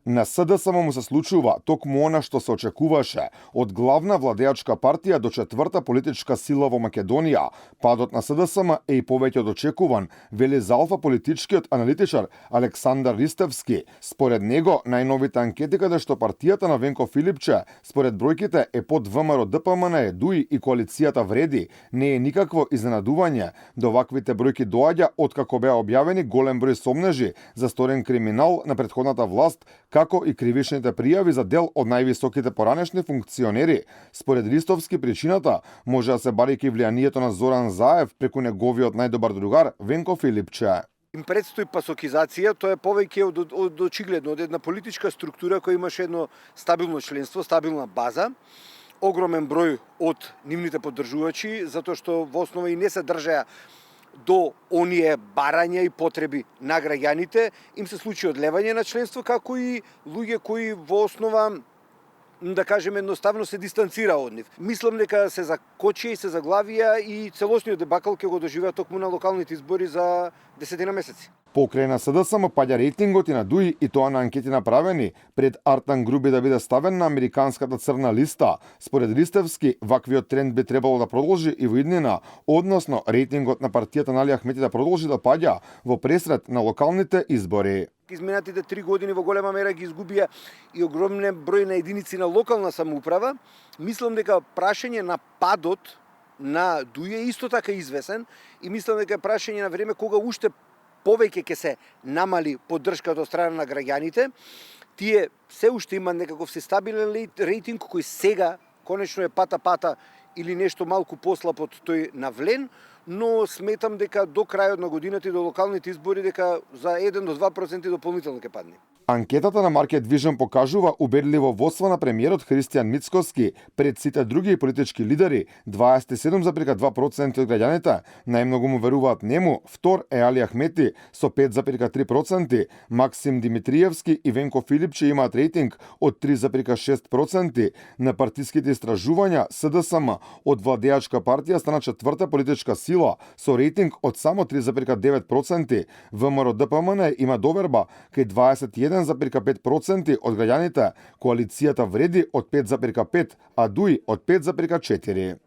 На СДСМ му се случува токму она што се очекуваше од главна владеачка партија до четврта политичка сила во Македонија. Падот на СДСМ е и повеќе од очекуван, вели за Алфа политичкиот аналитичар Александар Ристевски. Според него, најновите анкети каде што партијата на Венко Филипче според бројките е под ВМРО ДПМН, ДУИ и коалицијата Вреди, не е никакво изненадување. До ваквите бројки доаѓа откако беа објавени голем број сомнежи за сторен криминал на претходната власт, како и кривичните пријави за дел од највисоките поранешни функционери. Според Ристовски, причината може да се барајќи влијанието на Зоран Заев преку неговиот најдобар другар Венко Филипче. Им предстои пасокизација, тоа е повеќе од очигледно од една политичка структура која имаше едно стабилно членство, стабилна база, огромен број од нивните поддржувачи, затоа што во основа и не се држеа до оние барања и потреби на граѓаните, им се случи одлевање на членство, како и луѓе кои во основа, да кажеме, едноставно се дистанцира од нив. Мислам дека се закочија и се заглавија и целосниот дебакл ќе го доживеа токму на локалните избори за 10 месеци. Покрај на СДСМ паѓа рейтингот и на ДУИ, и тоа на анкети направени пред Артан Груби да биде ставен на американската црна листа. Според Ристевски, ваквиот тренд би требало да продолжи и во иднина, односно рейтингот на партијата на Али Ахмети да продолжи да паѓа во пресред на локалните избори. Изминатите 3 години во голема мера ги изгубија и огромен број на единици на локална самоуправа. Мислам дека прашање на падот на ДУИ е исто така извесен и мислам дека е прашање на време кога уште повеќе ќе се намали поддршката од страна на граѓаните. Тие се уште имаат некаков се стабилен рейтинг кој сега конечно е пата или нешто малку послаб од тој навлен, но сметам дека до крајот на годината и до локалните избори дека за 1 до 2% дополнително ќе падне. Анкетата на Market Vision покажува убедливо водство на премиерот Христијан Мицкоски пред сите други политички лидери, 27,2% од граѓаните најмногу му веруваат нему, втор е Али Ахмети со 5,3%, Максим Димитриевски и Венко Филипче имаат рейтинг од 3,6%. На партиските истражувања СДСМ од владеачка партија стана четврта политичка сила со рейтинг од само 3,9%. ВМРО ДПМН има доверба кај 21,5% од граѓаните, коалицијата Вреди од 5,5%, а ДУИ од 5,4%.